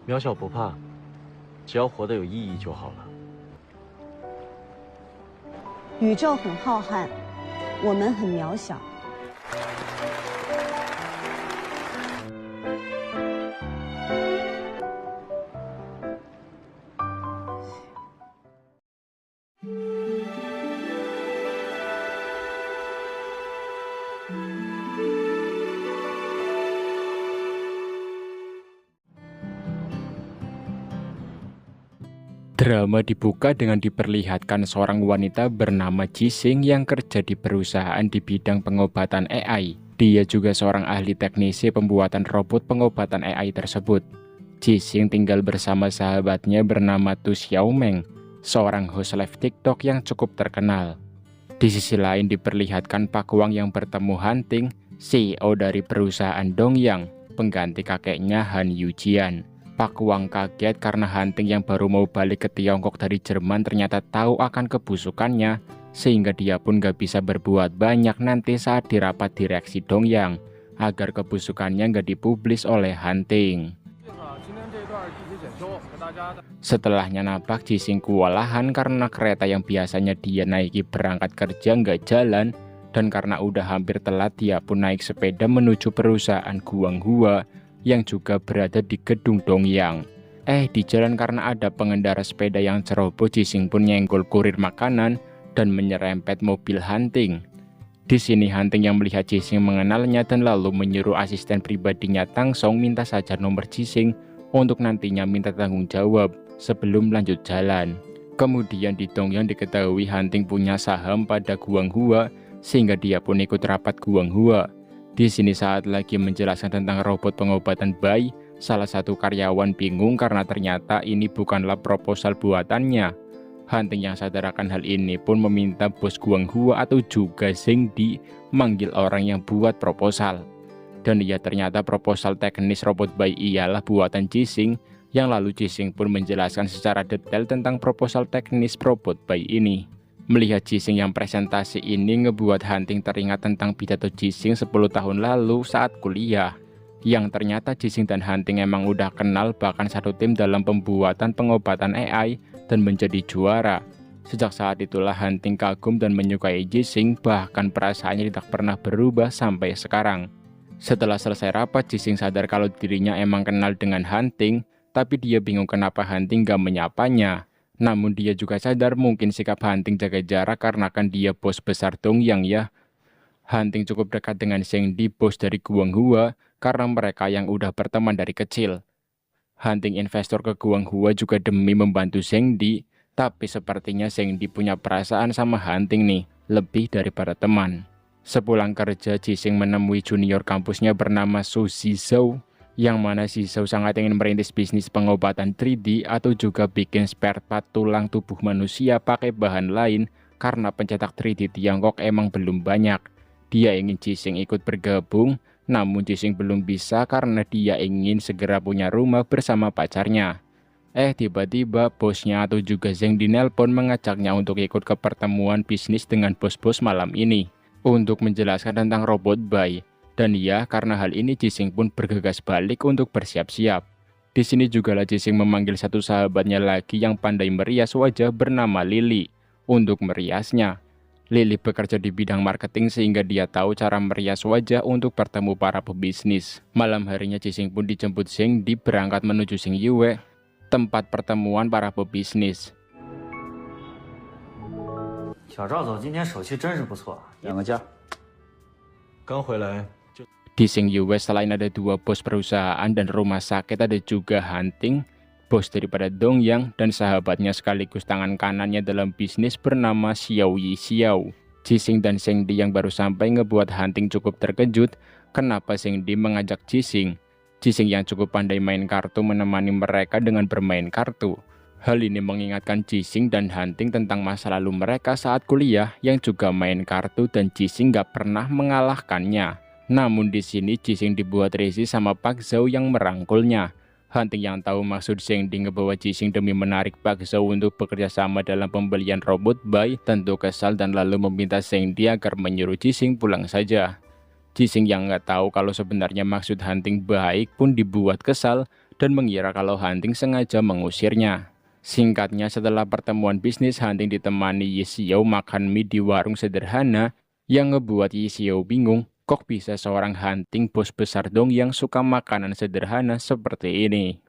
渺小不怕，只要活得有意义就好了。宇宙很浩瀚，我们很渺小。Drama dibuka dengan diperlihatkan seorang wanita bernama Jising yang kerja di perusahaan di bidang pengobatan AI. Dia juga seorang ahli teknisi pembuatan robot pengobatan AI tersebut. Jising tinggal bersama sahabatnya bernama Tu Xiaomeng, seorang host live TikTok yang cukup terkenal. Di sisi lain diperlihatkan Pak Wang yang bertemu Hanting, CEO dari perusahaan Dongyang, pengganti kakeknya Han Yujian. Pak Wang kaget karena Hanting yang baru mau balik ke Tiongkok dari Jerman ternyata tahu akan kebusukannya, sehingga dia pun gak bisa berbuat banyak nanti saat di rapat direksi Dongyang, agar kebusukannya gak dipublis oleh Hanting. Setelahnya nampak Jising kewalahan karena kereta yang biasanya dia naiki berangkat kerja nggak jalan, dan karena udah hampir telat dia pun naik sepeda menuju perusahaan Guanghua yang juga berada di gedung Dongyang. Di jalan karena ada pengendara sepeda yang ceroboh, Jising pun nyenggol kurir makanan dan menyerempet mobil Hanting. Di sini Hanting yang melihat Jising mengenalnya dan lalu menyuruh asisten pribadinya Tang Song minta saja nomor Jising untuk nantinya minta tanggung jawab sebelum lanjut jalan. Kemudian di Dongyang diketahui Hanting punya saham pada Guanghua sehingga dia pun ikut rapat Guanghua. Di sini saat lagi menjelaskan tentang robot pengobatan bayi, salah satu karyawan bingung karena ternyata ini bukanlah proposal buatannya. Hanting yang sadar akan hal ini pun meminta bos Guanghua atau juga Zheng Di manggil orang yang buat proposal. Dan ya ternyata proposal teknis robot bayi ialah buatan Jising, yang lalu Jising pun menjelaskan secara detail tentang proposal teknis robot bayi ini. Melihat Jising yang presentasi ini ngebuat Hanting teringat tentang pidato Jising 10 tahun lalu saat kuliah. Yang ternyata Jising dan Hanting emang udah kenal bahkan satu tim dalam pembuatan pengobatan AI dan menjadi juara. Sejak saat itulah Hanting kagum dan menyukai Jising, bahkan perasaannya tidak pernah berubah sampai sekarang. Setelah selesai rapat, Jising sadar kalau dirinya emang kenal dengan Hanting, tapi dia bingung kenapa Hanting gak menyapanya. Namun dia juga sadar mungkin sikap Hanting jaga jarak karena kan dia bos besar Dongyang ya. Hanting cukup dekat dengan Zheng Di, bos dari Guanghua, karena mereka yang udah berteman dari kecil. Hanting investor ke Guanghua juga demi membantu Zheng Di, tapi sepertinya Zheng Di punya perasaan sama Hanting nih, lebih daripada teman. Sepulang kerja, Jising menemui junior kampusnya bernama Su Zizhou, yang mana Zizhou sangat ingin merintis bisnis pengobatan 3D atau juga bikin spare part tulang tubuh manusia pakai bahan lain karena pencetak 3D Tiongkok emang belum banyak. Dia ingin Jising ikut bergabung, namun Jising belum bisa karena dia ingin segera punya rumah bersama pacarnya. Tiba-tiba bosnya atau juga Zheng Di nelpon mengajaknya untuk ikut ke pertemuan bisnis dengan bos-bos malam ini untuk menjelaskan tentang robot bayi. Dan ya, karena hal ini Jising pun bergegas balik untuk bersiap-siap. Di sini juga lah Jising memanggil satu sahabatnya lagi yang pandai merias wajah bernama Lily untuk meriasnya. Lily bekerja di bidang marketing sehingga dia tahu cara merias wajah untuk bertemu para pebisnis. Malam harinya Jising pun dijemput Zheng Di berangkat menuju Xingyue, tempat pertemuan para pebisnis. 小赵总今天手气真是不错，两个价。刚回来。 Di Xingyue selain ada dua bos perusahaan dan rumah sakit, ada juga Hanting, bos daripada Dongyang, dan sahabatnya sekaligus tangan kanannya dalam bisnis bernama Xiao Yi Xiao. Jising dan Zheng Di yang baru sampai ngebuat Hanting cukup terkejut kenapa Zheng Di mengajak Jising. Jising yang cukup pandai main kartu menemani mereka dengan bermain kartu. Hal ini mengingatkan Jising dan Hanting tentang masa lalu mereka saat kuliah yang juga main kartu dan Jising gak pernah mengalahkannya. Namun di sini Jising dibuat risih sama Pak Zhou yang merangkulnya. Hanting yang tahu maksud Zheng Di ngebawa Jising demi menarik Pak Zhou untuk bekerja sama dalam pembelian robot bayi tentu kesal dan lalu meminta Zheng Di agar menyuruh Jising pulang saja. Jising yang nggak tahu kalau sebenarnya maksud Hanting baik pun dibuat kesal dan mengira kalau Hunting sengaja mengusirnya. Singkatnya, setelah pertemuan bisnis, Hunting ditemani Yi Xiao makan mie di warung sederhana yang ngebuat Yi Xiao bingung, kok bisa seorang Hunting bos besar dong yang suka makanan sederhana seperti ini.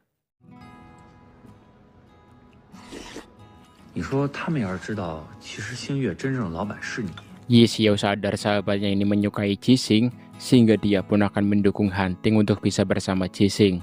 你说他们要是知道，其实星月真正的老板是你， Yi Xiao sadar sahabatnya ini menyukai Jixing, sehingga dia pun akan mendukung Hunting untuk bisa bersama Jixing.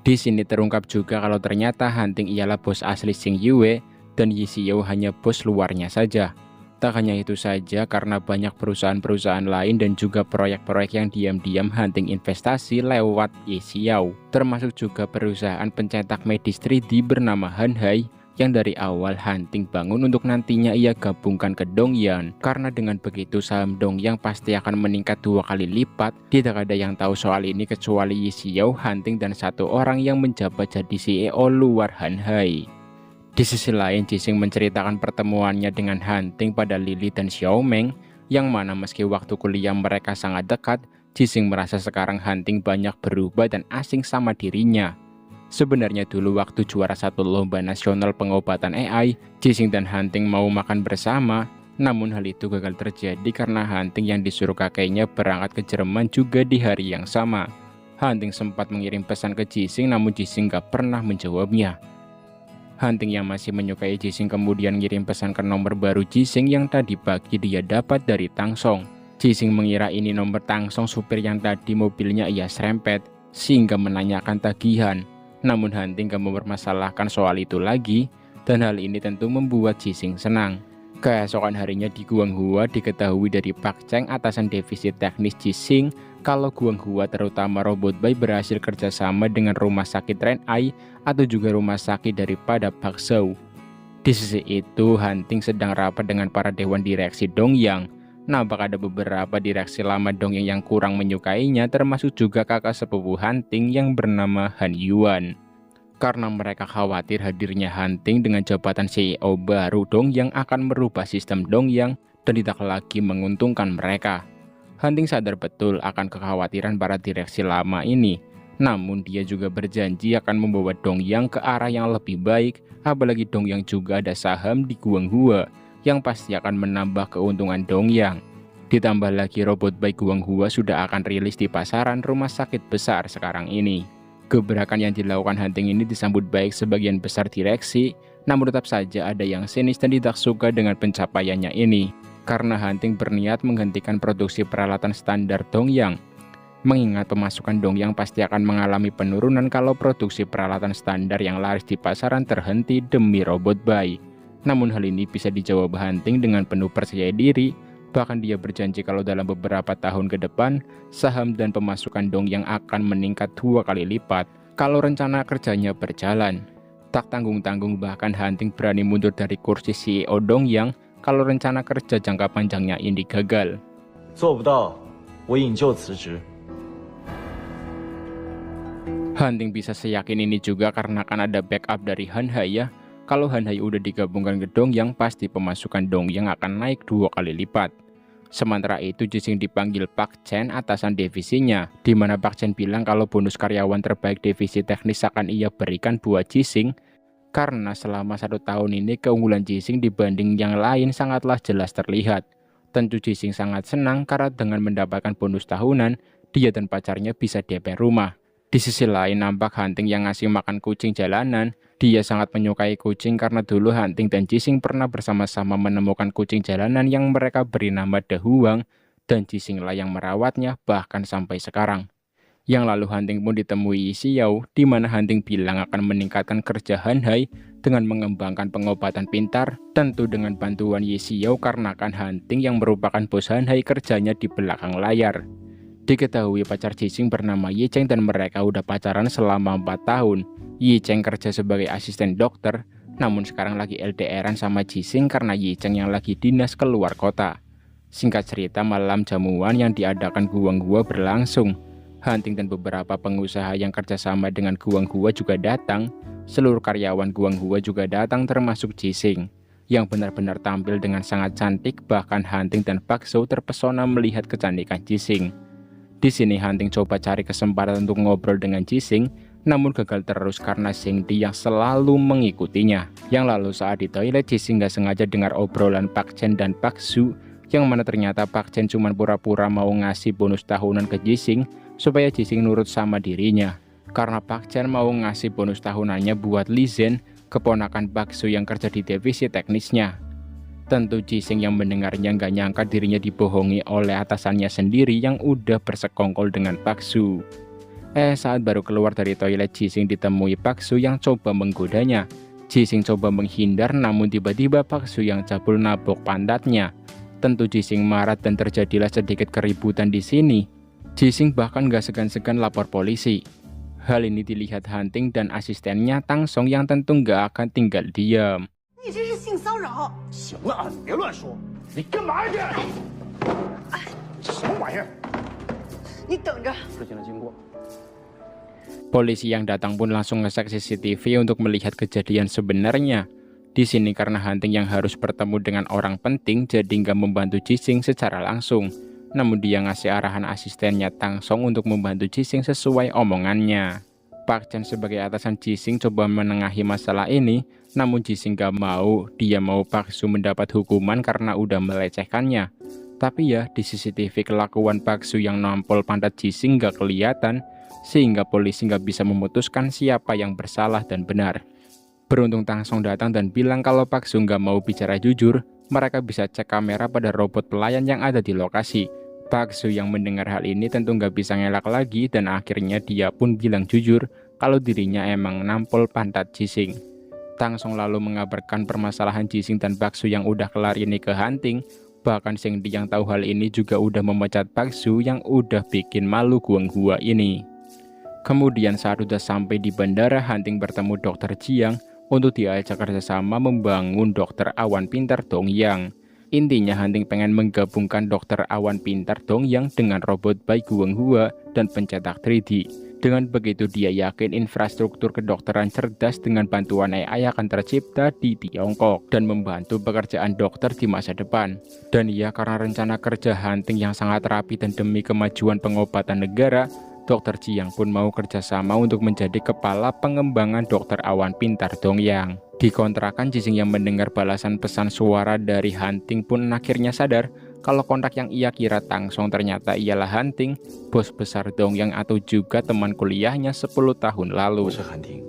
Di sini terungkap juga kalau ternyata Hunting ialah bos asli Xing Yue dan Yi Xiao hanya bos luarnya saja. Tak hanya itu saja, karena banyak perusahaan-perusahaan lain dan juga proyek-proyek yang diam-diam Hunting investasi lewat Yi Xiao, termasuk juga perusahaan pencetak medis 3D bernama Hanhai yang dari awal Hunting bangun untuk nantinya ia gabungkan ke Dongyang. Karena dengan begitu saham Dongyang pasti akan meningkat 2 kali lipat. Tidak ada yang tahu soal ini kecuali Yi Xiao, Hunting, dan satu orang yang menjabat jadi CEO luar Hanhai. Di sisi lain, Jixing menceritakan pertemuannya dengan Hunting pada Lily dan Xiaomeng, yang mana meski waktu kuliah mereka sangat dekat, Jixing merasa sekarang Hunting banyak berubah dan asing sama dirinya. Sebenarnya dulu waktu juara satu lomba nasional pengobatan AI, Jixing dan Hunting mau makan bersama, namun hal itu gagal terjadi karena Hunting yang disuruh kakeknya berangkat ke Jerman juga di hari yang sama. Hunting sempat mengirim pesan ke Jixing, namun Jixing gak pernah menjawabnya. Hunting yang masih menyukai Jixing kemudian ngirim pesan ke nomor baru Jixing yang tadi pagi dia dapat dari Tangsong. Jixing mengira ini nomor Tangsong, supir yang tadi mobilnya ia serempet, sehingga menanyakan tagihan. Namun Hunting gak mempermasalahkan soal itu lagi, dan hal ini tentu membuat Jixing senang. Keesokan harinya di Guanghua diketahui dari Pak Cheng, atasan divisi teknis Jixing, kalau Guanghua terutama Robot Bay berhasil kerjasama dengan rumah sakit Ren'ai atau juga rumah sakit daripada Pak Zhou. Di sisi itu, Hunting sedang rapat dengan para dewan direksi Dongyang. Nampak ada beberapa direksi lama Dongyang yang kurang menyukainya, termasuk juga kakak sepupu Hunting yang bernama Han Yuan. Karena mereka khawatir hadirnya Hunting dengan jabatan CEO baru Dongyang akan merubah sistem Dongyang dan tidak lagi menguntungkan mereka. Hunting sadar betul akan kekhawatiran para direksi lama ini, namun dia juga berjanji akan membawa Dongyang ke arah yang lebih baik, apalagi Dongyang juga ada saham di Guanghua yang pasti akan menambah keuntungan Dongyang. Ditambah lagi Robot Bay Guanghua sudah akan rilis di pasaran rumah sakit besar sekarang ini. Gebrakan yang dilakukan Hunting ini disambut baik sebagian besar direksi, namun tetap saja ada yang sinis dan tidak suka dengan pencapaiannya ini. Karena Hunting berniat menghentikan produksi peralatan standar Dongyang. Mengingat pemasukan Dongyang pasti akan mengalami penurunan kalau produksi peralatan standar yang laris di pasaran terhenti demi Robot Bay. Namun hal ini bisa dijawab Hunting dengan penuh percaya diri, bahkan dia berjanji kalau dalam beberapa tahun ke depan, saham dan pemasukan Dongyang akan meningkat 2 kali lipat kalau rencana kerjanya berjalan. Tak tanggung-tanggung bahkan Hunting berani mundur dari kursi CEO Dongyang kalau rencana kerja jangka panjangnya ini gagal. 做不到，我引咎辞职。 Hunting bisa seyakin ini juga karena kan ada backup dari Hanhai ya. Kalau Hanhai udah digabungkan ke Dongyang, pasti pemasukan Dongyang akan naik 2 kali lipat. Sementara itu, Jixing dipanggil Pak Chen, atasan divisinya, di mana Pak Chen bilang kalau bonus karyawan terbaik divisi teknis akan ia berikan buat Jixing, karena selama 1 tahun ini keunggulan Jixing dibanding yang lain sangatlah jelas terlihat. Tentu Jixing sangat senang karena dengan mendapatkan bonus tahunan, dia dan pacarnya bisa DP rumah. Di sisi lain, nampak Hunting yang ngasih makan kucing jalanan. Dia sangat menyukai kucing karena dulu Hunting dan Jixing pernah bersama-sama menemukan kucing jalanan yang mereka beri nama De Huang, dan Jixing lah yang merawatnya bahkan sampai sekarang. Yang lalu Hunting pun ditemui Yi Xiao, di mana Hunting bilang akan meningkatkan kerja Hanhai dengan mengembangkan pengobatan pintar, tentu dengan bantuan Yi Xiao karena kan Hunting yang merupakan bos Hanhai kerjanya di belakang layar. Diketahui pacar Jixing bernama Yi Cheng dan mereka udah pacaran selama 4 tahun. Yi Cheng kerja sebagai asisten dokter, namun sekarang lagi LDRan sama Jixing karena Yi Cheng yang lagi dinas keluar kota. Singkat cerita, malam jamuan yang diadakan Guanghua berlangsung. Hunting dan beberapa pengusaha yang kerjasama dengan Guanghua juga datang. Seluruh karyawan Guanghua juga datang termasuk Jixing, yang benar-benar tampil dengan sangat cantik, bahkan Hunting dan Pak Zhou terpesona melihat kecantikan Jixing. Di sini Hunting coba cari kesempatan untuk ngobrol dengan Jixing, namun gagal terus karena Zhengdi yang selalu mengikutinya. Yang lalu saat di toilet, Jising nggak sengaja dengar obrolan Pak Chen dan Pak Su, yang mana ternyata Pak Chen cuma pura-pura mau ngasih bonus tahunan ke Jising supaya Jising nurut sama dirinya. Karena Pak Chen mau ngasih bonus tahunannya buat Li Zhen, keponakan Pak Su yang kerja di divisi teknisnya. Tentu Jising yang mendengarnya nggak nyangka dirinya dibohongi oleh atasannya sendiri yang udah bersekongkol dengan Pak Su. Saat baru keluar dari toilet, Jising ditemui Pak Su yang coba menggodanya. Jising coba menghindar, namun tiba-tiba Pak Su yang cabul nabok pantatnya. Tentu Jising marah dan terjadilah sedikit keributan di sini. Jising bahkan gak segan-segan lapor polisi. Hal ini dilihat Hanting dan asistennya Tang Song yang tentu gak akan tinggal diam. 你这是性骚扰！行了啊，你别乱说，你干嘛去？这什么玩意儿？你等着！ 事情的经过。 Polisi yang datang pun langsung ngecek CCTV untuk melihat kejadian sebenarnya. Di sini karena Hanting yang harus bertemu dengan orang penting, jadi nggak membantu Jising secara langsung. Namun dia ngasih arahan asistennya Tang Song untuk membantu Jising sesuai omongannya. Pak Chen sebagai atasan Jising coba menengahi masalah ini, namun Jising gak mau. Dia mau Pak Su mendapat hukuman karena udah melecehkannya. Tapi ya di CCTV kelakuan Pak Su yang nampol pantat Jising gak kelihatan, sehingga polisi gak bisa memutuskan siapa yang bersalah dan benar. Beruntung Tang Song datang dan bilang kalau Pak Su gak mau bicara jujur, mereka bisa cek kamera pada robot pelayan yang ada di lokasi. Pak Su yang mendengar hal ini tentu nggak bisa ngelak lagi dan akhirnya dia pun bilang jujur kalau dirinya emang nampol pantat Jising. Tang Song lalu mengabarkan permasalahan Jising dan Pak Su yang udah kelar ini ke Hanting. Bahkan Zhengdi yang tahu hal ini juga udah memecat Pak Su yang udah bikin malu Guanghua ini. Kemudian saat udah sampai di bandara, Hanting bertemu Dr. Jiang untuk diajak kerjasama membangun Dokter Awan Pintar Dongyang. Intinya Hanting pengen menggabungkan Dokter Awan Pintar Dongyang dengan robot bayi Guanghua dan pencetak 3D. Dengan begitu dia yakin infrastruktur kedokteran cerdas dengan bantuan AI akan tercipta di Tiongkok dan membantu pekerjaan dokter di masa depan. Dan ya karena rencana kerja Hanting yang sangat rapi dan demi kemajuan pengobatan negara, Dr. Jiang pun mau kerjasama untuk menjadi kepala pengembangan Dokter Awan Pintar Dongyang. Di kontrakan, Jising yang mendengar balasan pesan suara dari Hanting pun akhirnya sadar kalau kontak yang ia kira Tang Song ternyata ialah Hanting, bos besar Dongyang atau juga teman kuliahnya 10 tahun lalu. 我是韩婷。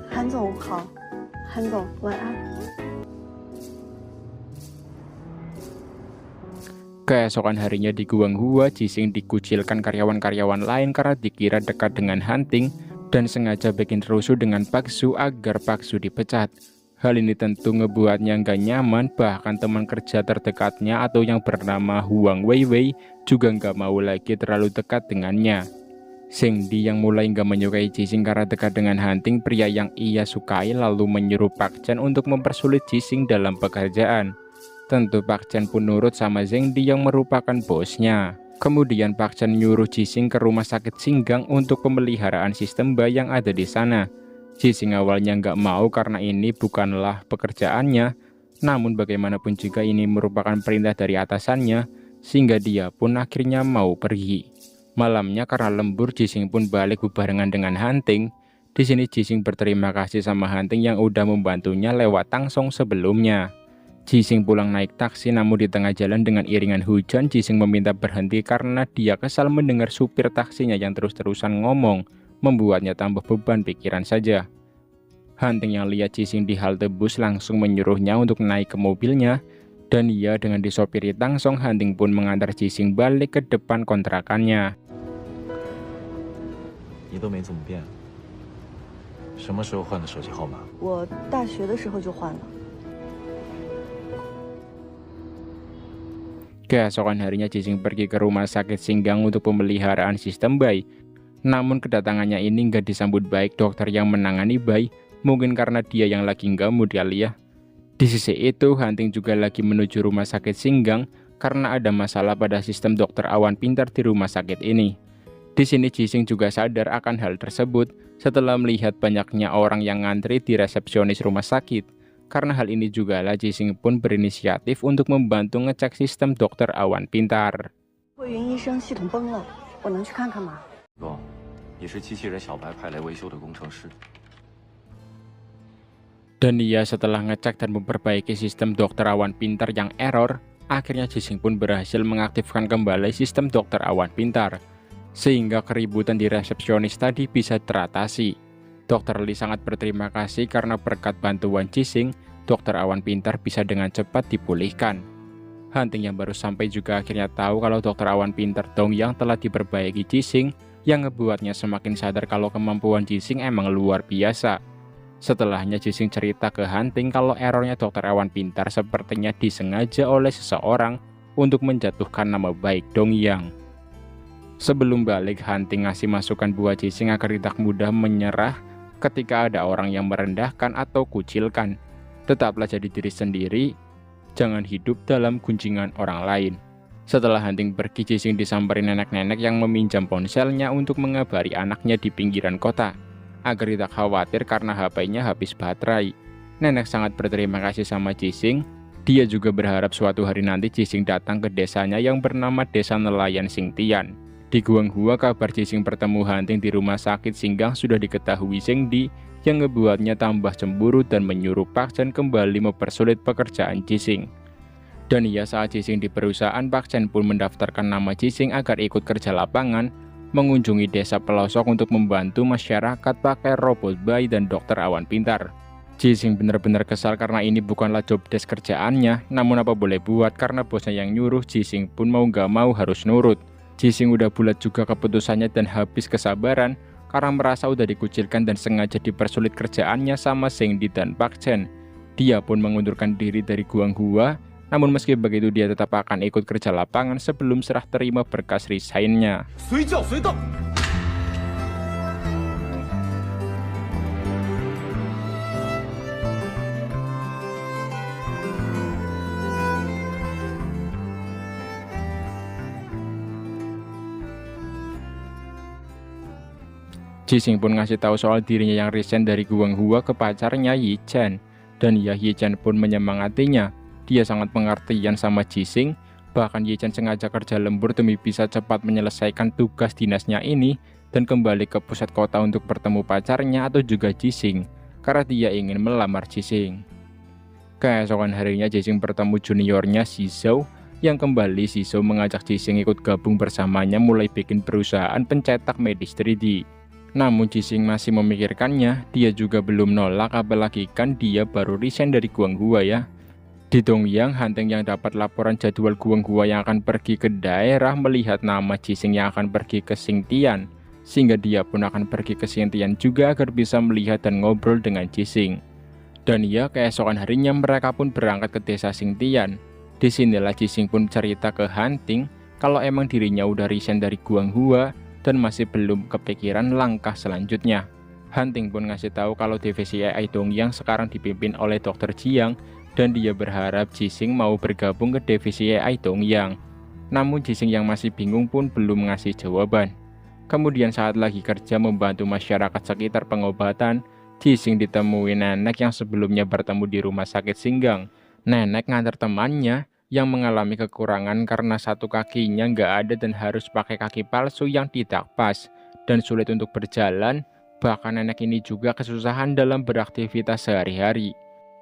韩总好，韩总晚安。 Keesokan harinya di Guanghua, Jising dikucilkan karyawan-karyawan lain karena dikira dekat dengan Hanting dan sengaja bikin rusuh dengan Pak Su agar Pak Su dipecat. Hal ini tentu ngebuatnya nggak nyaman, bahkan teman kerja terdekatnya atau yang bernama Huang Weiwei juga nggak mau lagi terlalu dekat dengannya. Zhengdi yang mulai nggak menyukai Jising karena dekat dengan Hanting, pria yang ia sukai, lalu menyuruh Pak Chen untuk mempersulit Jising dalam pekerjaan. Tentu Pak Chen pun nurut sama Zhengdi yang merupakan bosnya. Kemudian Pak Chen nyuruh Jising ke rumah sakit Xinggang untuk pemeliharaan sistem bayi yang ada di sana. Jising awalnya nggak mau karena ini bukanlah pekerjaannya, namun bagaimanapun juga ini merupakan perintah dari atasannya, sehingga dia pun akhirnya mau pergi. Malamnya karena lembur, Jising pun balik bebarengan dengan Hanting. Di sini Jising berterima kasih sama Hanting yang udah membantunya lewat Tang Song sebelumnya. Jising pulang naik taksi, namun di tengah jalan dengan iringan hujan, Jising meminta berhenti karena dia kesal mendengar supir taksinya yang terus-terusan ngomong, membuatnya tambah beban pikiran saja. Hanting yang lihat Jising di halte bus langsung menyuruhnya untuk naik ke mobilnya, dan ia dengan disopiri Tang Song, Hanting pun mengantar Jising balik ke depan kontrakannya. 你都没怎么变，什么时候换的手机号码？我大学的时候就换了。 Keesokan harinya Jising pergi ke rumah sakit Xinggang untuk pemeliharaan sistem bayi. Namun kedatangannya ini nggak disambut baik dokter yang menangani bayi, mungkin karena dia yang lagi nggak mood kali ya. Di sisi itu, Hanting juga lagi menuju rumah sakit Xinggang karena ada masalah pada sistem Dokter Awan Pintar di rumah sakit ini. Di sini Jising juga sadar akan hal tersebut setelah melihat banyaknya orang yang ngantri di resepsionis rumah sakit. Karena hal ini juga lah Jising pun berinisiatif untuk membantu ngecek sistem Dokter Awan Pintar. 慧云医生系统崩了，我能去看看吗？不，你是机器人小白派来维修的工程师。 Dan dia setelah ngecek dan memperbaiki sistem dokter awan pintar yang error, akhirnya Jising pun berhasil mengaktifkan kembali sistem dokter awan pintar, sehingga keributan di resepsionis tadi bisa teratasi. Dr. Lee sangat berterima kasih karena berkat bantuan Jising, dokter awan pintar bisa dengan cepat dipulihkan. Hunting yang baru sampai juga akhirnya tahu kalau dokter awan pintar Dong yang telah diperbaiki Jising, yang ngebuatnya semakin sadar kalau kemampuan Jising emang luar biasa. Setelahnya Jising cerita ke Hunting kalau errornya dokter awan pintar sepertinya disengaja oleh seseorang untuk menjatuhkan nama baik Dong Yang. Sebelum balik, Hunting ngasih masukan buat Jising agar tidak mudah menyerah ketika ada orang yang merendahkan atau kucilkan. Tetaplah jadi diri sendiri, jangan hidup dalam gunjingan orang lain. Setelah Hunting pergi, Jising disamperin nenek-nenek yang meminjam ponselnya untuk mengabari anaknya di pinggiran kota, agar tidak khawatir karena HP-nya habis baterai. Nenek sangat berterima kasih sama Jising. Dia juga berharap suatu hari nanti Jising datang ke desanya yang bernama Desa Nelayan Xingtian. Di Guanghua, kabar Jising bertemu Hunting di rumah sakit Singgang sudah diketahui Zhengdi, yang ngebuatnya tambah cemburu dan menyuruh Pak Chen kembali mempersulit pekerjaan Jising. Dan iya, saat Jising di perusahaan, Pak Chen pun mendaftarkan nama Jising agar ikut kerja lapangan, mengunjungi desa pelosok untuk membantu masyarakat pakai robot bayi dan dokter awan pintar. Jising benar-benar kesal karena ini bukanlah job desk kerjaannya, namun apa boleh buat karena bosnya yang nyuruh, Jising pun mau gak mau harus nurut. Jising udah bulat juga keputusannya dan habis kesabaran karena merasa udah dikucilkan dan sengaja dipersulit kerjaannya sama Zhengdi dan Pak Chen. Dia pun mengundurkan diri dari Guanghua, namun meski begitu dia tetap akan ikut kerja lapangan sebelum serah terima berkas resign-nya. Jising pun ngasih tahu soal dirinya yang resign dari Guanghua ke pacarnya Yi Chen, dan Yi Chen pun menyemangatinya. Dia sangat pengertian sama Jising, bahkan Yi Chen sengaja kerja lembur demi bisa cepat menyelesaikan tugas dinasnya ini dan kembali ke pusat kota untuk bertemu pacarnya atau juga Jising, karena dia ingin melamar Jising. Keesokan harinya Jising bertemu juniornya Shizhou, yang kembali Shizhou mengajak Jising ikut gabung bersamanya mulai bikin perusahaan pencetak medis 3D. Namun Jising masih memikirkannya, dia juga belum nolak apalagi kan dia baru resign dari Guanghua ya. Di Dongyang, Hunting yang dapat laporan jadwal Guanghua yang akan pergi ke daerah melihat nama Jising yang akan pergi ke Xingtian, sehingga dia pun akan pergi ke Xingtian juga agar bisa melihat dan ngobrol dengan Jising. Dan ya, keesokan harinya mereka pun berangkat ke desa Xingtian. Disinilah Jising pun cerita ke Hunting kalau emang dirinya udah resign dari Guanghua dan masih belum kepikiran langkah selanjutnya. Hunting pun ngasih tahu kalau divisi AI Dongyang sekarang dipimpin oleh Dr. Jiang, dan dia berharap Jising mau bergabung ke divisi AI Dongyang. Namun Jising yang masih bingung pun belum ngasih jawaban. Kemudian saat lagi kerja membantu masyarakat sekitar pengobatan, Jising ditemui nenek yang sebelumnya bertemu di rumah sakit Singgang. Nenek ngantar temannya yang mengalami kekurangan karena satu kakinya nggak ada dan harus pakai kaki palsu yang tidak pas dan sulit untuk berjalan. Bahkan nenek ini juga kesusahan dalam beraktivitas sehari-hari.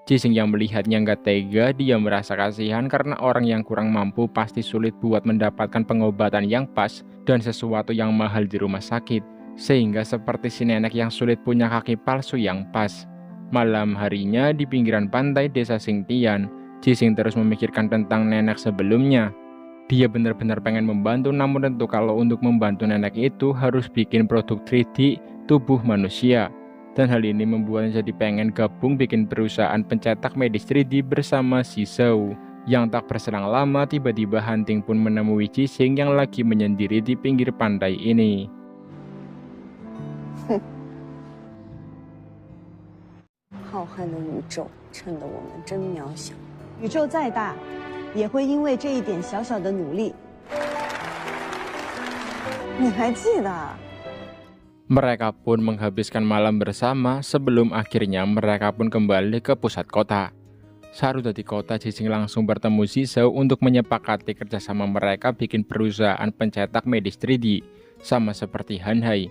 Jising yang melihatnya nggak tega, dia merasa kasihan karena orang yang kurang mampu pasti sulit buat mendapatkan pengobatan yang pas dan sesuatu yang mahal di rumah sakit, sehingga seperti si nenek yang sulit punya kaki palsu yang pas. Malam harinya di pinggiran pantai desa Xingtian, Jising terus memikirkan tentang nenek sebelumnya. Dia benar-benar pengen membantu, namun tentu kalau untuk membantu nenek itu harus bikin produk 3D tubuh manusia. Dan hal ini membuatnya jadi pengen gabung bikin perusahaan pencetak medis 3D bersama Shizhou. Yang tak berselang lama, tiba-tiba Hunting pun menemui Jising yang lagi menyendiri di pinggir pantai ini. 浩瀚的宇宙，衬得我们真渺小。宇宙再大，也会因为这一点小小的努力。你还记得？ Mereka pun menghabiskan malam bersama sebelum akhirnya mereka pun kembali ke pusat kota. Saat udah di kota, Jising langsung bertemu Shizhou untuk menyepakati kerjasama mereka bikin perusahaan pencetak medis 3D. Sama seperti Han Hai,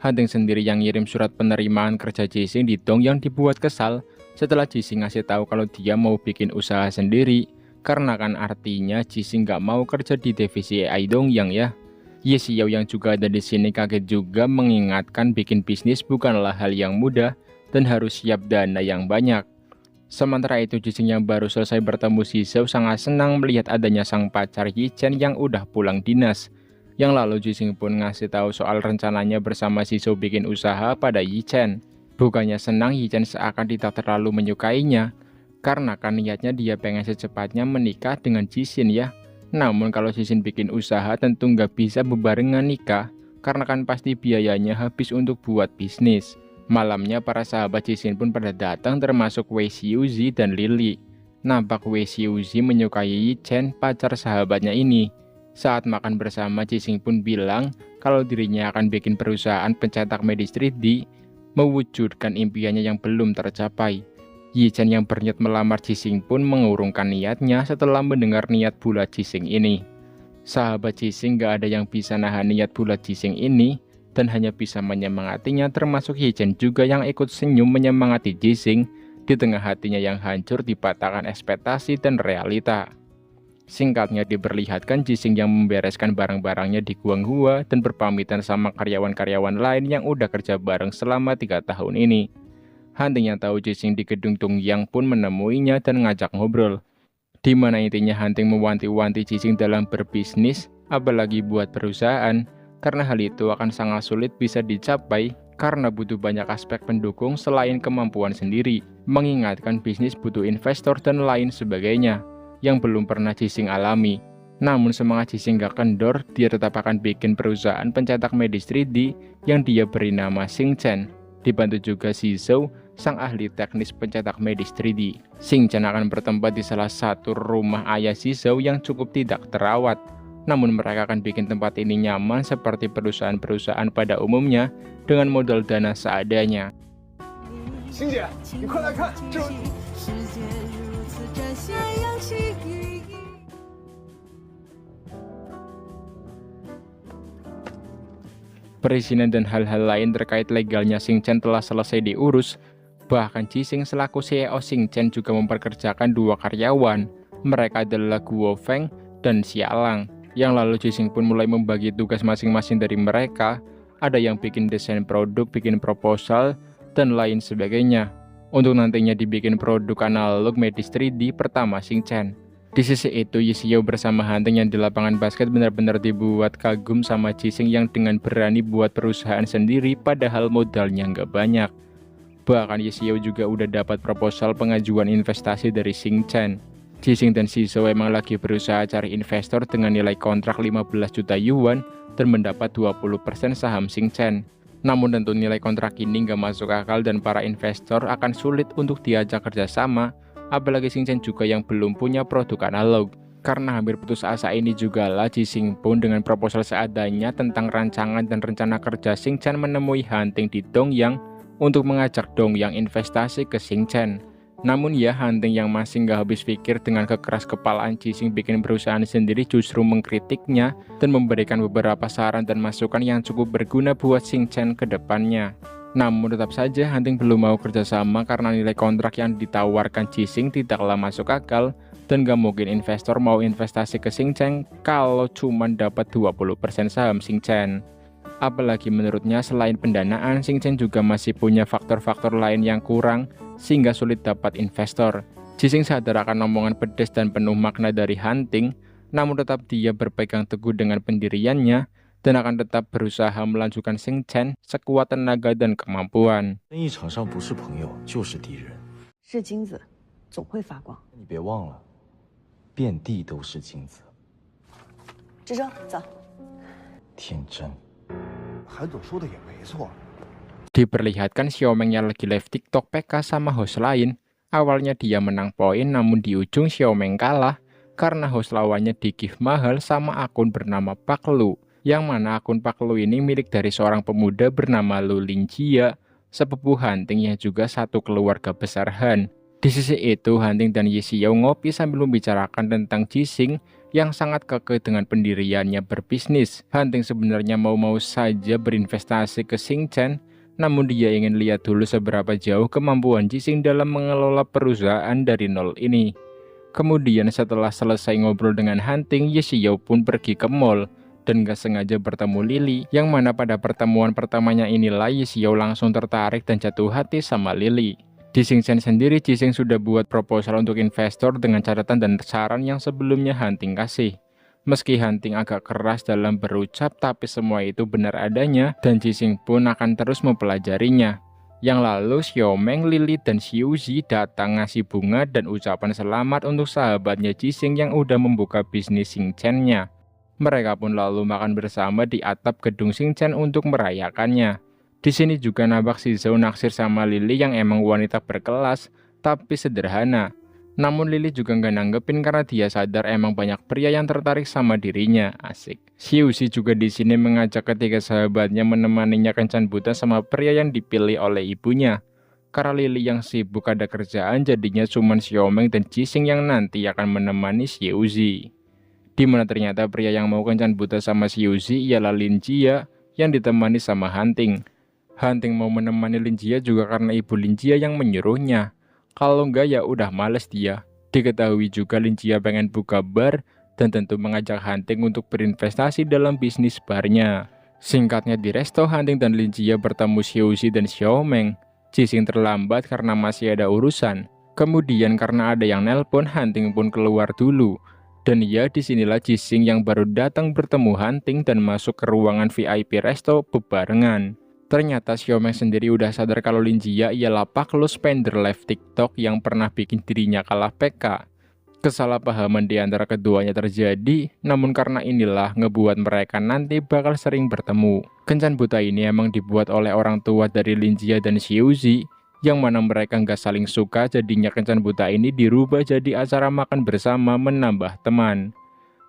Hanting sendiri yang ngirim surat penerimaan kerja Jising di Dong yang dibuat kesal setelah Jising ngasih tahu kalau dia mau bikin usaha sendiri, karena kan artinya Jising gak mau kerja di divisi AI Dong yang ya. Ye Xiao yang juga ada di sini kaget juga mengingatkan bikin bisnis bukanlah hal yang mudah dan harus siap dana yang banyak. Sementara itu Jising yang baru selesai bertemu Shizhou sangat senang melihat adanya sang pacar Yi Chen yang udah pulang dinas. Yang lalu Jising pun ngasih tahu soal rencananya bersama Shizhou bikin usaha pada Yi Chen. Bukannya senang, Yi Chen seakan tidak terlalu menyukainya, karena kan niatnya dia pengen secepatnya menikah dengan Jishin ya. Namun kalau Jishin bikin usaha tentu nggak bisa bebarengan nikah, karena kan pasti biayanya habis untuk buat bisnis. Malamnya para sahabat Jishin pun pada datang termasuk Wei Xiuzi dan Lily. Nampak Wei Xiuzi menyukai Yi Chen, pacar sahabatnya ini. Saat makan bersama, Jishin pun bilang kalau dirinya akan bikin perusahaan pencetak medis 3D, mewujudkan impiannya yang belum tercapai. Yi Chen yang berniat melamar Jising pun mengurungkan niatnya setelah mendengar niat bulat Jising ini. Sahabat Jising gak ada yang bisa nahan niat bulat Jising ini dan hanya bisa menyemangatinya, termasuk Yi Chen juga yang ikut senyum menyemangati Jising di tengah hatinya yang hancur dipatahkan ekspektasi dan realita. Singkatnya diperlihatkan Jising yang membereskan barang-barangnya di Guanghua dan berpamitan sama karyawan-karyawan lain yang udah kerja bareng selama 3 tahun ini. Hanting yang tahu Jising di gedung Dongyang pun menemuinya dan ngajak ngobrol. Di mana intinya Hanting mewanti-wanti Jising dalam berbisnis, apalagi buat perusahaan, karena hal itu akan sangat sulit bisa dicapai karena butuh banyak aspek pendukung selain kemampuan sendiri, mengingatkan bisnis butuh investor dan lain sebagainya, yang belum pernah Jising alami. Namun semangat Jising gak kendor, dia tetap akan bikin perusahaan pencetak medis 3D yang dia beri nama Xing Chen. Dibantu juga Shizhou, sang ahli teknis pencetak medis 3D. Xing Chen akan bertempat di salah satu rumah ayah Shizhou yang cukup tidak terawat. Namun mereka akan bikin tempat ini nyaman seperti perusahaan-perusahaan pada umumnya dengan modal dana seadanya. Xing姐，你快来看，这。 Perizinan dan hal-hal lain terkait legalnya Xing Chen telah selesai diurus. Bahkan Jising selaku CEO Xing Chen juga memperkerjakan 2 karyawan. Mereka adalah Guo Feng dan Xia Lang. Yang lalu Jising pun mulai membagi tugas masing-masing dari mereka. Ada yang bikin desain produk, bikin proposal, dan lain sebagainya. Untuk nantinya dibikin produk analog medis 3D pertama Xing Chen. Di sisi itu, Yi Xiao bersama Hanting yang di lapangan basket benar-benar dibuat kagum sama Jising yang dengan berani buat perusahaan sendiri padahal modalnya nggak banyak. Bahkan Yi Xiao juga udah dapat proposal pengajuan investasi dari Xing Chen. Jising dan Shizhou emang lagi berusaha cari investor dengan nilai kontrak 15 juta yuan dan mendapat 20% saham Xing Chen. Namun tentu nilai kontrak ini nggak masuk akal dan para investor akan sulit untuk diajak kerjasama. Apalagi Xing Chen juga yang belum punya produk analog. Karena hampir putus asa ini juga lah Jising pun dengan proposal seadanya tentang rancangan dan rencana kerja Xing Chen menemui Hanting di Dongyang untuk mengajak Dongyang investasi ke Xing Chen. Namun ya Hanting yang masih nggak habis pikir dengan kekeras kepalaan Jising bikin perusahaan sendiri justru mengkritiknya dan memberikan beberapa saran dan masukan yang cukup berguna buat Xing Chen ke depannya. Namun tetap saja Hanting belum mau kerjasama karena nilai kontrak yang ditawarkan Jising tidaklah masuk akal dan gak mungkin investor mau investasi ke Xing Chen kalau cuma dapat 20% saham Xing Chen. Apalagi menurutnya selain pendanaan, Xing Chen juga masih punya faktor-faktor lain yang kurang sehingga sulit dapat investor. Jising sadar akan omongan pedas dan penuh makna dari Hanting, namun tetap dia berpegang teguh dengan pendiriannya dan akan tetap berusaha melanjutkan Xing Chen sekuat tenaga dan kemampuan. 生意场上不是朋友就是敌人。是金子，总会发光。你别忘了，遍地都是金子。志征，走。天真。韩总说的也没错。 Diperlihatkan Xiaomeng yang lagi live TikTok PK sama host lain. Awalnya dia menang poin, namun di ujung Xiaomeng kalah karena host lawannya di-gift mahal sama akun bernama Pak Lu. Yang mana akun Pak Lu ini milik dari seorang pemuda bernama Lu Linjia, sepupu Hanting yang juga satu keluarga besar Han. Di sisi itu, Hanting dan Yi Xiao ngopi sambil membicarakan tentang Jising yang sangat kekeh dengan pendiriannya berbisnis. Hanting sebenarnya mau-mau saja berinvestasi ke Xing Chen, namun dia ingin lihat dulu seberapa jauh kemampuan Jixing dalam mengelola perusahaan dari nol ini. Kemudian setelah selesai ngobrol dengan Hanting, Ye Xiao pun pergi ke mall dan gak sengaja bertemu Lily, yang mana pada pertemuan pertamanya inilah Ye Xiao langsung tertarik dan jatuh hati sama Lily. Di Xing Chen sendiri, Jixing sudah buat proposal untuk investor dengan catatan dan saran yang sebelumnya Hanting kasih. Meski Hanting agak keras dalam berucap, tapi semua itu benar adanya dan Jixing pun akan terus mempelajarinya. Yang lalu Xiaomeng, Lily, dan Xiuzi datang ngasih bunga dan ucapan selamat untuk sahabatnya Jixing yang udah membuka bisnis Xing Chen-nya. Mereka pun lalu makan bersama di atap gedung Xing Chen untuk merayakannya. Di sini juga nampak si Zhou naksir sama Lily yang emang wanita berkelas, tapi sederhana. Namun Lily juga nggak nanggepin karena dia sadar emang banyak pria yang tertarik sama dirinya. Asik. Xiuzi juga di sini mengajak ketiga sahabatnya menemaninya kencan buta sama pria yang dipilih oleh ibunya. Karena Lily yang sibuk ada kerjaan, jadinya cuman Xiaomeng dan Jixing yang nanti akan menemani Xiuzi. Dimana ternyata pria yang mau kencan buta sama Xiuzi ialah Lin Jia yang ditemani sama Hanting. Hanting mau menemani Lin Jia juga karena ibu Lin Jia yang menyuruhnya. Kalau enggak ya udah males dia. Diketahui juga Lin Jia pengen buka bar dan tentu mengajak Hanting untuk berinvestasi dalam bisnis barnya. Singkatnya di resto, Hanting dan Lin Jia bertemu Xiuzi dan Xiaomeng. Jixing terlambat karena masih ada urusan. Kemudian karena ada yang nelpon, Hanting pun keluar dulu. Dan ya disinilah Jixing yang baru datang bertemu Hanting dan masuk ke ruangan VIP resto bebarengan. Ternyata Xiaomeng sendiri udah sadar kalau Lin Jia ialah Paklo spender live TikTok yang pernah bikin dirinya kalah PK. Kesalahpahaman di antara keduanya terjadi, namun karena inilah ngebuat mereka nanti bakal sering bertemu. Kencan buta ini emang dibuat oleh orang tua dari Lin Jia dan Xiuzi, yang mana mereka nggak saling suka, jadinya kencan buta ini dirubah jadi acara makan bersama menambah teman.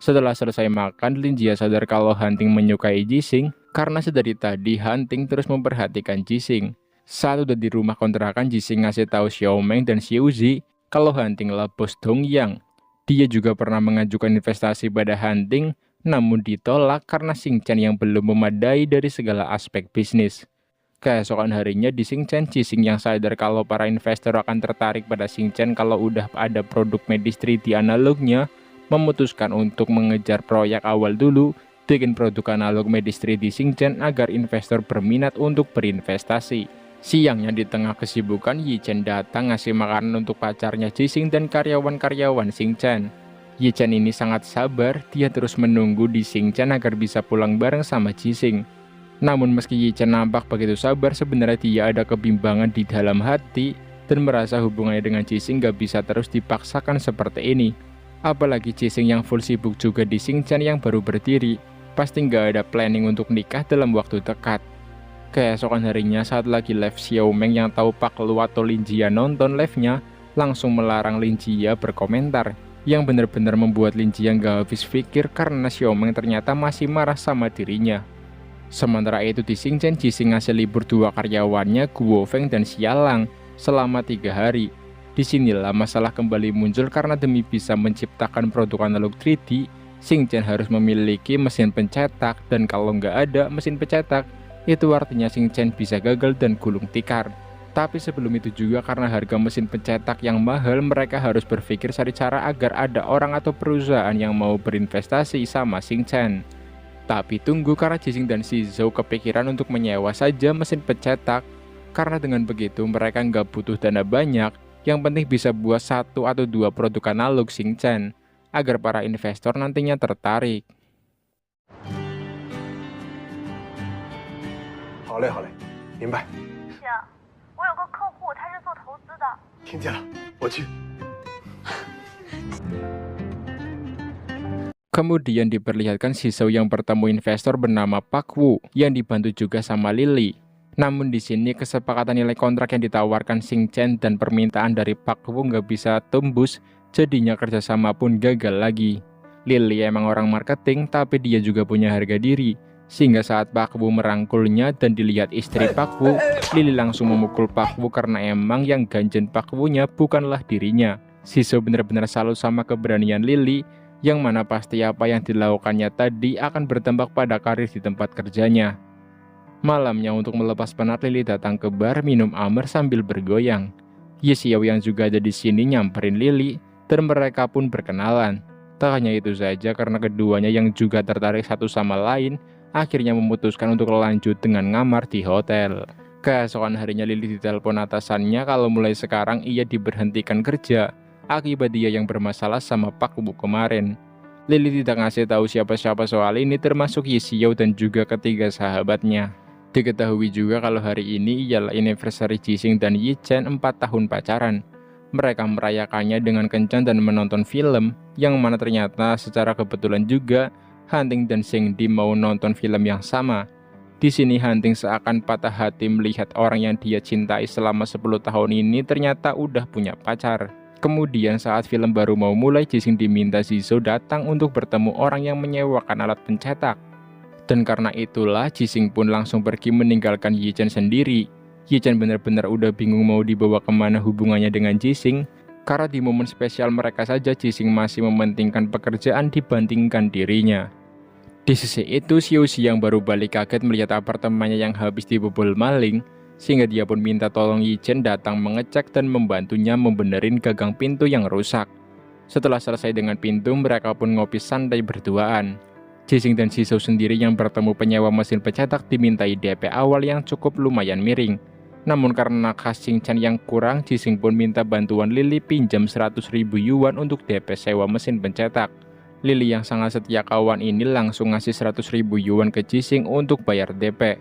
Setelah selesai makan, Lin Jia sadar kalau Hanting menyukai Jixing, karena sedari tadi Hanting terus memperhatikan Jixing. Saat udah di rumah kontrakan, Jixing ngasih tahu Xiaomeng dan Xiuzi kalau Hanting lah bos Dongyang. Dia juga pernah mengajukan investasi pada Hanting, namun ditolak karena Xing Chen yang belum memadai dari segala aspek bisnis. Keesokan harinya di Xing Chen, Jixing yang sadar kalau para investor akan tertarik pada Xing Chen kalau udah ada produk medis 3D analognya, memutuskan untuk mengejar proyek awal dulu, bikin produk analog medis 3D Xing Chen agar investor berminat untuk berinvestasi. Siangnya di tengah kesibukan, Yi Chen datang ngasih makanan untuk pacarnya Jixing dan karyawan-karyawan Xing Chen. Yi Chen ini sangat sabar, dia terus menunggu di Xing Chen agar bisa pulang bareng sama Jixing. Namun meski Yi Chen nampak begitu sabar, sebenarnya dia ada kebimbangan di dalam hati dan merasa hubungannya dengan Jixing gak bisa terus dipaksakan seperti ini. Apalagi Jixing yang full sibuk juga di Xing Chen yang baru berdiri, pasti nggak ada planning untuk nikah dalam waktu dekat. Keesokan harinya saat lagi live, Xiaomeng yang tahu Paklo atau Lin Jia nonton live-nya, langsung melarang Lin Jia berkomentar, yang benar-benar membuat Lin Jia nggak habis pikir karena Xiaomeng ternyata masih marah sama dirinya. Sementara itu di Xing Chen, Jixing ngasih libur dua karyawannya, Guo Feng dan Xialang, selama 3 hari. Disinilah masalah kembali muncul karena demi bisa menciptakan produk analog 3D, Xing Chen harus memiliki mesin pencetak, dan kalau nggak ada mesin pencetak, itu artinya Xing Chen bisa gagal dan gulung tikar. Tapi sebelum itu juga karena harga mesin pencetak yang mahal, mereka harus berpikir cari cara agar ada orang atau perusahaan yang mau berinvestasi sama Xing Chen. Tapi tunggu, karena Jixing dan si Zhou kepikiran untuk menyewa saja mesin pencetak. Karena dengan begitu mereka nggak butuh dana banyak, yang penting bisa buat 1 atau 2 produk analog Xing Chen, agar para investor nantinya tertarik. 好嘞，好嘞，明白。姐，我有个客户，他是做投资的。听见了，我去。 Kemudian diperlihatkan si Zhou yang bertemu investor bernama Pak Wu, yang dibantu juga sama Lily. Namun di sini kesepakatan nilai kontrak yang ditawarkan Xing Chen dan permintaan dari Pak Wu nggak bisa tembus, jadinya kerjasama pun gagal lagi. Lily emang orang marketing, tapi dia juga punya harga diri. Sehingga saat Pak Wu merangkulnya dan dilihat istri Pak Wu, Lily langsung memukul Pak Wu karena emang yang ganjen Pak Wu-nya bukanlah dirinya. Si Zhou benar-benar salut sama keberanian Lily, yang mana pasti apa yang dilakukannya tadi akan berdampak pada karir di tempat kerjanya. Malamnya untuk melepas penat, Lily datang ke bar minum amer sambil bergoyang. Ye Xiao yang juga ada di sini nyamperin Lily dan mereka pun berkenalan. Tak hanya itu saja, karena keduanya yang juga tertarik satu sama lain, akhirnya memutuskan untuk lanjut dengan ngamar di hotel. Keesokan harinya Lily ditelepon atasannya kalau mulai sekarang ia diberhentikan kerja akibat dia yang bermasalah sama Pak Kubu kemarin. Lily tidak ngasih tahu siapa-siapa soal ini, termasuk Ye Xiao dan juga ketiga sahabatnya. Diketahui juga kalau hari ini ialah anniversary Jixing dan Yi Chen 4 tahun pacaran. Mereka merayakannya dengan kencan dan menonton film, yang mana ternyata secara kebetulan juga Hunting dan Xingdi mau nonton film yang sama. Di sini Hunting seakan patah hati melihat orang yang dia cintai selama 10 tahun ini ternyata udah punya pacar. Kemudian saat film baru mau mulai, Jixing diminta Zizou datang untuk bertemu orang yang menyewakan alat pencetak. Dan karena itulah Jixing pun langsung pergi meninggalkan Yi Chen sendiri. Yi Chen benar-benar udah bingung mau dibawa kemana hubungannya dengan Jixing, karena di momen spesial mereka saja Jixing masih mementingkan pekerjaan dibandingkan dirinya. Di sisi itu, Xiaoxi yang baru balik kaget melihat apartemennya yang habis dibobol maling, sehingga dia pun minta tolong Yi Chen datang mengecek dan membantunya membenerin gagang pintu yang rusak. Setelah selesai dengan pintu, mereka pun ngopi santai berduaan. Jixing dan Zizou sendiri yang bertemu penyewa mesin pencetak dimintai DP awal yang cukup lumayan miring. Namun karena kas Xingchen yang kurang, Jixing pun minta bantuan Lily pinjam 100.000 yuan untuk DP sewa mesin pencetak. Lily yang sangat setia kawan ini langsung ngasih 100.000 yuan ke Jixing untuk bayar DP.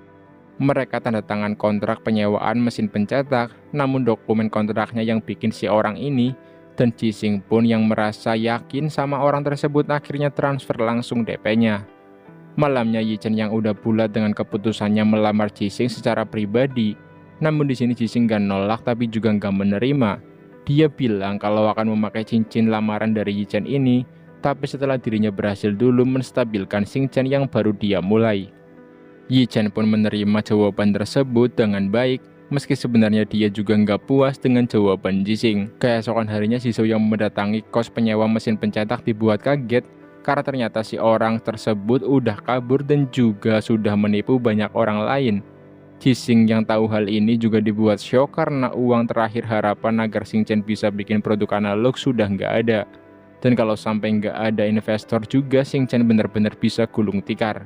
Mereka tanda tangan kontrak penyewaan mesin pencetak, namun dokumen kontraknya yang bikin si orang ini, dan Jixing pun yang merasa yakin sama orang tersebut akhirnya transfer langsung DP-nya. Malamnya Yi Chen yang udah bulat dengan keputusannya melamar Jixing secara pribadi, namun di sini Jixing gak nolak tapi juga gak menerima. Dia bilang kalau akan memakai cincin lamaran dari Yi Chen ini, tapi setelah dirinya berhasil dulu menstabilkan Xingchen yang baru dia mulai. Yi Chen pun menerima jawaban tersebut dengan baik, meski sebenarnya dia juga nggak puas dengan jawaban Jixing. Keesokan harinya Zizou yang mendatangi kos penyewa mesin pencetak dibuat kaget karena ternyata si orang tersebut udah kabur dan juga sudah menipu banyak orang lain. Jixing yang tahu hal ini juga dibuat shock karena uang terakhir harapan agar Xingchen bisa bikin produk analog sudah nggak ada. Dan kalau sampai nggak ada investor juga, Xingchen benar-benar bisa gulung tikar.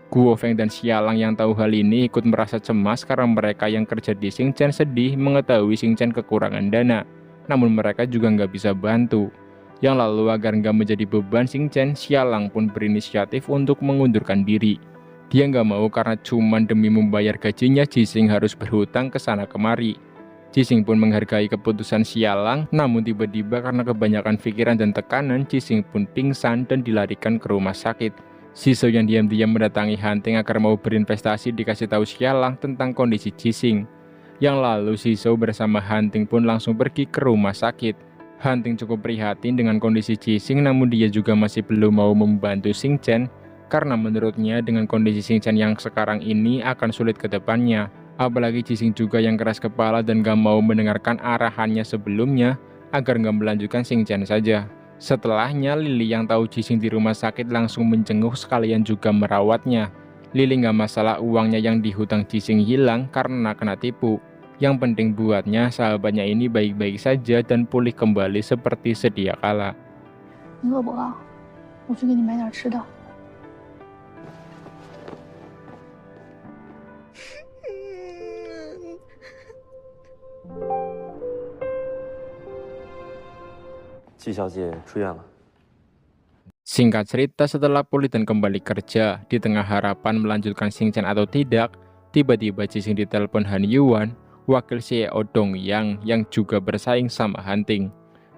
Guo Feng dan Xialang yang tahu hal ini ikut merasa cemas karena mereka yang kerja di Xingchen sedih mengetahui Xingchen kekurangan dana. Namun mereka juga nggak bisa bantu. Yang lalu agar nggak menjadi beban Xingchen, Xialang pun berinisiatif untuk mengundurkan diri. Dia nggak mau karena cuma demi membayar gajinya Jixing harus berhutang ke sana kemari. Jixing pun menghargai keputusan Xialang, namun tiba-tiba karena kebanyakan pikiran dan tekanan, Jixing pun pingsan dan dilarikan ke rumah sakit. Zizou yang diam-diam mendatangi Hunting agar mau berinvestasi dikasih tahu Xialang tentang kondisi Jixing. Yang lalu Zizou bersama Hunting pun langsung pergi ke rumah sakit. Hunting cukup prihatin dengan kondisi Jixing, namun dia juga masih belum mau membantu Xingchen karena menurutnya dengan kondisi Xingchen yang sekarang ini akan sulit ke depannya. Apalagi Jixing juga yang keras kepala dan gak mau mendengarkan arahannya sebelumnya agar gak melanjutkan Xingchen saja. Setelahnya Lily yang tahu Jixing di rumah sakit langsung menjenguk sekalian juga merawatnya. Lily gak masalah uangnya yang dihutang Jixing hilang karena kena tipu. Yang penting buatnya sahabatnya ini baik-baik saja dan pulih kembali seperti sedia kala. 你饿不饿？我去给你买点吃的。 季小姐出院了。 Singkat cerita, setelah pulih dan kembali kerja, di tengah harapan melanjutkan Xingchen atau tidak, tiba-tiba Jixing ditelepon Han Yuan, wakil CEO Dong Yang yang juga bersaing sama Hunting.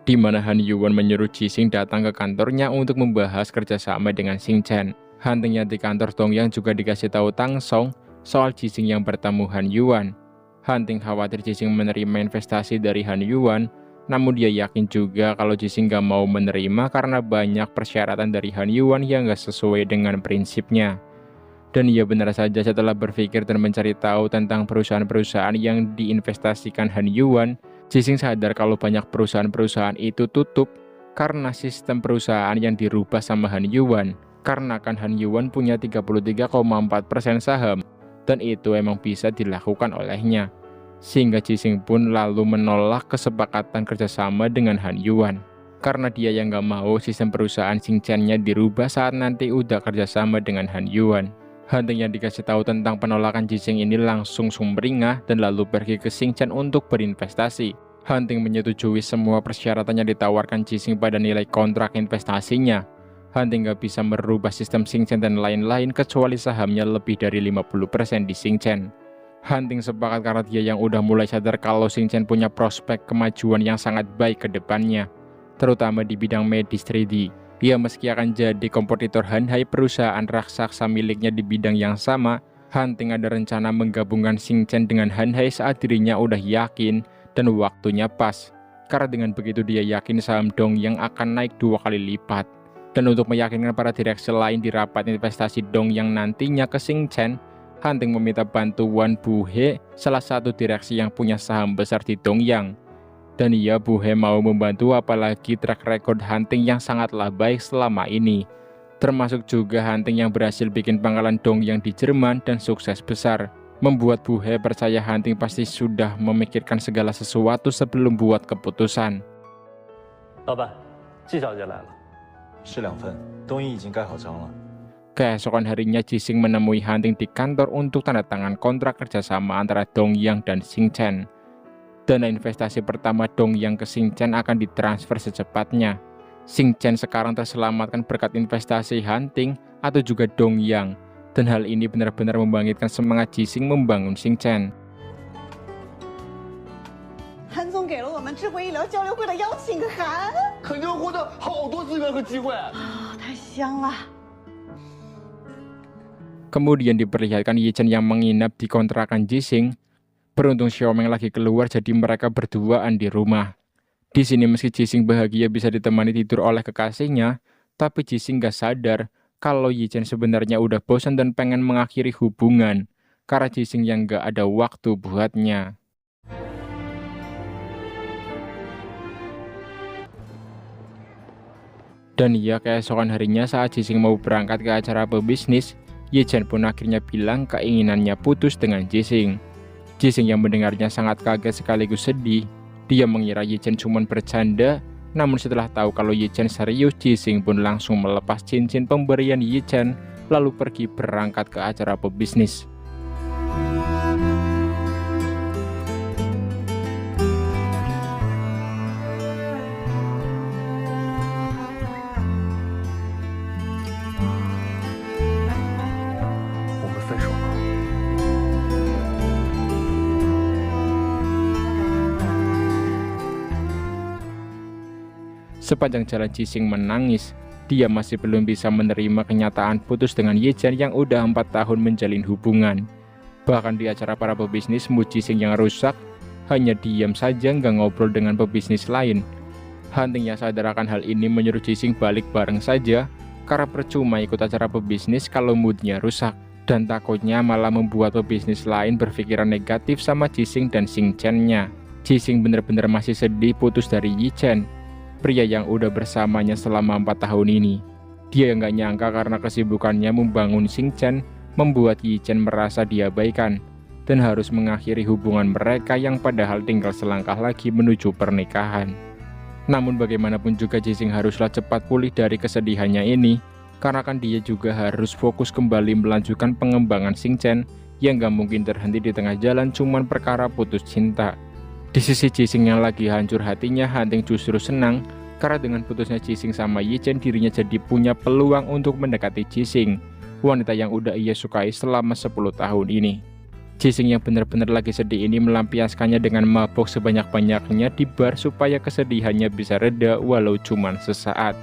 Di mana Han Yuan menyuruh Jixing datang ke kantornya untuk membahas kerjasama dengan Xingchen. Huntingnya di kantor Dong Yang juga dikasih tahu Tang Song soal Jixing yang bertemu Han Yuan. Hunting khawatir Jixing menerima investasi dari Han Yuan, namun dia yakin juga kalau Jixing gak mau menerima karena banyak persyaratan dari Han Yuan yang gak sesuai dengan prinsipnya. Dan ia benar saja setelah berpikir dan mencari tahu tentang perusahaan-perusahaan yang diinvestasikan Han Yuan, Jixing sadar kalau banyak perusahaan-perusahaan itu tutup karena sistem perusahaan yang dirubah sama Han Yuan. Karena kan Han Yuan punya 33,4% saham dan itu emang bisa dilakukan olehnya. Sehingga Jixing pun lalu menolak kesepakatan kerjasama dengan Han Yuan. Karena dia yang gak mau sistem perusahaan Xingchen-nya dirubah saat nanti udah kerjasama dengan Han Yuan. Hunting yang dikasih tahu tentang penolakan Jixing ini langsung sumringah dan lalu pergi ke Xingchen untuk berinvestasi. Hunting menyetujui semua persyaratan yang ditawarkan Jixing pada nilai kontrak investasinya. Hunting gak bisa merubah sistem Xingchen dan lain-lain kecuali sahamnya lebih dari 50% di Xingchen. Hunting sepakat karena dia yang udah mulai sadar kalau Xingchen punya prospek kemajuan yang sangat baik ke depannya, terutama di bidang medis 3D. Ya meski akan jadi kompetitor Hanhai, perusahaan raksasa miliknya di bidang yang sama, Hunting ada rencana menggabungkan Xingchen dengan Hanhai saat dirinya udah yakin dan waktunya pas. Karena dengan begitu dia yakin saham Dongyang akan naik 2 kali lipat. Dan untuk meyakinkan para direksi lain di rapat investasi Dongyang nantinya ke Xingchen, Hunting meminta bantuan Bu He, salah satu direksi yang punya saham besar di Dongyang. Dan iya, Bu He mau membantu apalagi track record Hunting yang sangatlah baik selama ini. Termasuk juga Hunting yang berhasil bikin pangkalan Dongyang di Jerman dan sukses besar. Membuat Bu He percaya Hunting pasti sudah memikirkan segala sesuatu sebelum buat keputusan. 老板，季小姐来了。是2份，东一已经盖好章了。 Keesokan harinya Jixing menemui Hunting di kantor untuk tanda tangan kontrak kerjasama antara Dongyang dan Xingchen. Dana investasi pertama Dongyang ke Xingchen akan ditransfer secepatnya. Xingchen sekarang terselamatkan berkat investasi Hunting atau juga Dongyang. Dan hal ini benar-benar membangkitkan semangat Jixing membangun Xingchen. 韩总给了我们智慧医疗交流会的邀请函，肯定会获得好多资源和机会。太香了。 Kemudian diperlihatkan Yichen yang menginap di kontrakan Jixing. Beruntung Xiaomeng lagi keluar jadi mereka berduaan di rumah. Di sini meski Jixing bahagia bisa ditemani tidur oleh kekasihnya, tapi Jixing gak sadar kalau Yichen sebenarnya udah bosan dan pengen mengakhiri hubungan. Karena Jixing yang gak ada waktu buatnya. Dan ya keesokan harinya saat Jixing mau berangkat ke acara pebisnis, Yichen pun akhirnya bilang keinginannya putus dengan Jixing. Jixing yang mendengarnya sangat kaget sekaligus sedih. Dia mengira Yichen cuma bercanda, namun setelah tahu kalau Yichen serius, Jixing pun langsung melepas cincin pemberian Yichen lalu pergi berangkat ke acara pebisnis. Sepanjang jalan Jixing menangis. Dia masih belum bisa menerima kenyataan putus dengan Yichen yang udah 4 tahun menjalin hubungan. Bahkan di acara para pebisnis, mood Jixing yang rusak, hanya diam saja nggak ngobrol dengan pebisnis lain. Hunting yang sadar akan hal ini menyuruh Jixing balik bareng saja, karena percuma ikut acara pebisnis kalau moodnya rusak. Dan takutnya malah membuat pebisnis lain berpikiran negatif sama Jixing dan Xingchen-nya. Jixing benar-benar masih sedih putus dari Yichen, pria yang udah bersamanya selama 4 tahun ini. Dia yang gak nyangka karena kesibukannya membangun Xingchen, membuat Yichen merasa diabaikan, dan harus mengakhiri hubungan mereka yang padahal tinggal selangkah lagi menuju pernikahan. Namun bagaimanapun juga Jixing haruslah cepat pulih dari kesedihannya ini, karena kan dia juga harus fokus kembali melanjutkan pengembangan Xingchen yang gak mungkin terhenti di tengah jalan cuman perkara putus cinta. Di sisi Jixing yang lagi hancur hatinya, Hunting justru senang karena dengan putusnya Jixing sama Yichen, dirinya jadi punya peluang untuk mendekati Jixing, wanita yang udah ia sukai selama 10 tahun ini. Jixing yang benar-benar lagi sedih ini melampiaskannya dengan mabuk sebanyak-banyaknya di bar supaya kesedihannya bisa reda walau cuman sesaat.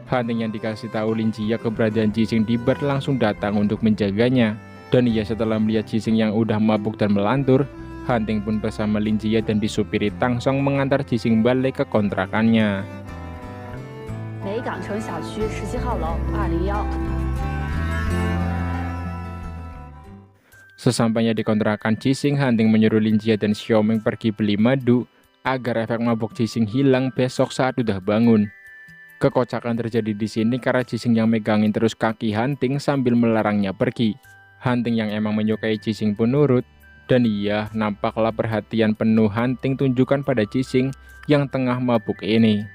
Hunting yang dikasih tahu Lin Jia keberadaan Jixing di bar langsung datang untuk menjaganya. Dan ia setelah melihat Jixing yang udah mabuk dan melantur, Hunting pun bersama Lin Jia dan disupiri Tang Song mengantar Jixing balik ke kontrakannya. 北港城小区17号楼201。 Sesampainya di kontrakan Jixing, Hunting menyuruh Lin Jia dan Xiaomeng pergi beli madu agar efek mabuk Jixing hilang besok saat udah bangun. Kekocakan terjadi di sini karena Jising yang megangin terus kaki Hanting sambil melarangnya pergi. Hanting yang emang menyukai Jising pun nurut, dan iya, nampaklah perhatian penuh Hanting tunjukkan pada Jising yang tengah mabuk ini.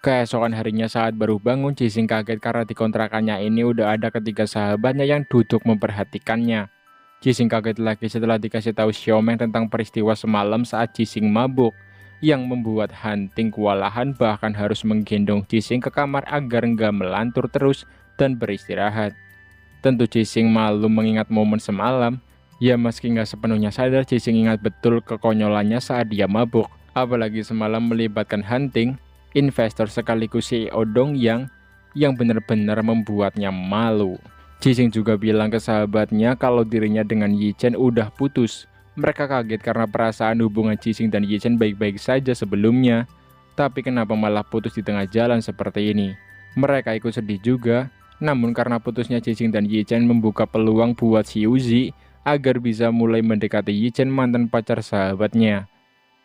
Keesokan harinya saat baru bangun, Jising kaget karena di kontrakannya ini udah ada ketiga sahabatnya yang duduk memperhatikannya. Jising kaget lagi setelah dikasih tahu Xiaomeng tentang peristiwa semalam saat Jising mabuk, yang membuat Hanting kewalahan bahkan harus menggendong Jising ke kamar agar nggak melantur terus dan beristirahat. Tentu Jising malu mengingat momen semalam. Ya meski nggak sepenuhnya sadar, Jising ingat betul kekonyolannya saat dia mabuk. Apalagi semalam melibatkan Hanting, investor sekaligus CEO Dongyang, yang benar-benar membuatnya malu. Jising juga bilang ke sahabatnya kalau dirinya dengan Yi Chen udah putus. Mereka kaget karena perasaan hubungan Jising dan Yi Chen baik-baik saja sebelumnya. Tapi kenapa malah putus di tengah jalan seperti ini? Mereka ikut sedih juga. Namun karena putusnya Jising dan Yi Chen membuka peluang buat Xiuzi agar bisa mulai mendekati Yi Chen, mantan pacar sahabatnya.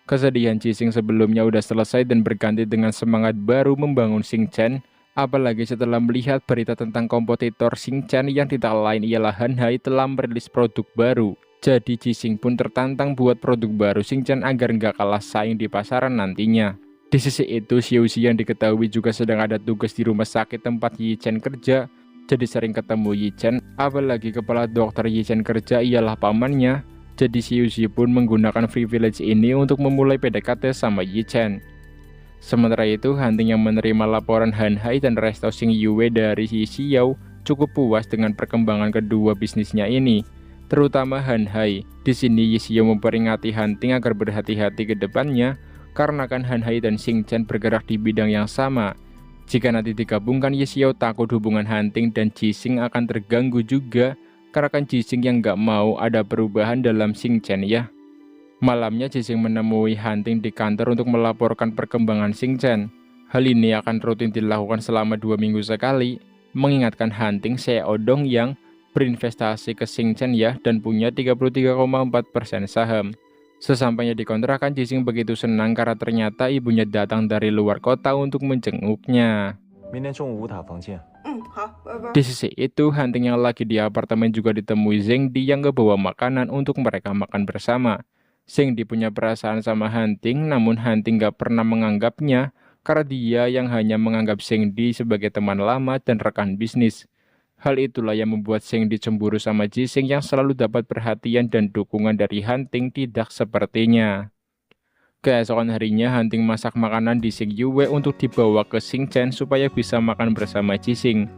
Kesedihan Jising sebelumnya udah selesai dan berganti dengan semangat baru membangun Xingchen. Apalagi setelah melihat berita tentang kompetitor Xingchen yang tidak lain ialah Hanhai telah merilis produk baru. Jadi Jising pun tertantang buat produk baru Xingchen agar nggak kalah saing di pasaran nantinya. Di sisi itu, Xiuzi yang diketahui juga sedang ada tugas di rumah sakit tempat Yi Chen kerja. Jadi sering ketemu Yi Chen, apalagi kepala dokter Yi Chen kerja ialah pamannya. Jadi Xiuzi pun menggunakan privilege ini untuk memulai PDKT sama Yi Chen. Sementara itu, Hanting yang menerima laporan Hanhai dan resto Xing Yue dari Yi Xiao cukup puas dengan perkembangan kedua bisnisnya ini, terutama Hanhai. Di sini Yi Xiao memperingati Hanting agar berhati-hati ke depannya, karena kan Hanhai dan Xingchen bergerak di bidang yang sama. Jika nanti digabungkan, Yi Xiao takut hubungan Hanting dan Jising akan terganggu juga, karena kan Jising yang nggak mau ada perubahan dalam Xingchen ya. Malamnya Jising menemui Hanting di kantor untuk melaporkan perkembangan Xingchen. Hal ini akan rutin dilakukan selama 2 minggu sekali, mengingatkan Hanting CEO Dongyang berinvestasi ke Xingchen ya dan punya 33,4% saham. Sesampainya di kontrakan, Jising begitu senang karena ternyata ibunya datang dari luar kota untuk menjenguknya. Di sisi itu, Hanting yang lagi di apartemen juga ditemui Zhengdi yang ngebawa makanan untuk mereka makan bersama. Zhengdi punya perasaan sama Hanting, namun Hanting gak pernah menganggapnya karena dia yang hanya menganggap Zhengdi sebagai teman lama dan rekan bisnis. Hal itulah yang membuat Zhengdi cemburu sama Jising yang selalu dapat perhatian dan dukungan dari Hanting tidak sepertinya. Keesokan harinya, Hanting masak makanan di Xing Yue untuk dibawa ke Xingchen supaya bisa makan bersama Jising.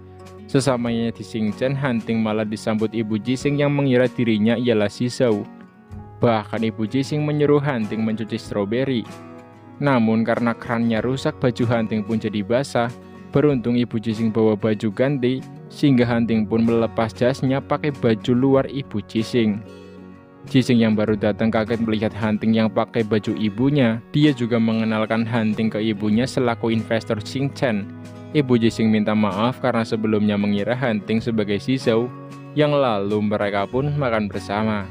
Sesamanya di Xingchen, Hanting malah disambut ibu Jising yang mengira dirinya ialah Zizou. Bahkan ibu Jising menyuruh Hanting mencuci stroberi. Namun karena kerannya rusak, baju Hanting pun jadi basah. Beruntung ibu Jising bawa baju ganti, sehingga Hanting pun melepas jasnya pakai baju luar ibu Jising. Jising yang baru datang kaget melihat Hanting yang pakai baju ibunya. Dia juga mengenalkan Hanting ke ibunya selaku investor Xingchen. Ibu Jising minta maaf karena sebelumnya mengira Hanting sebagai Zizou, yang lalu mereka pun makan bersama.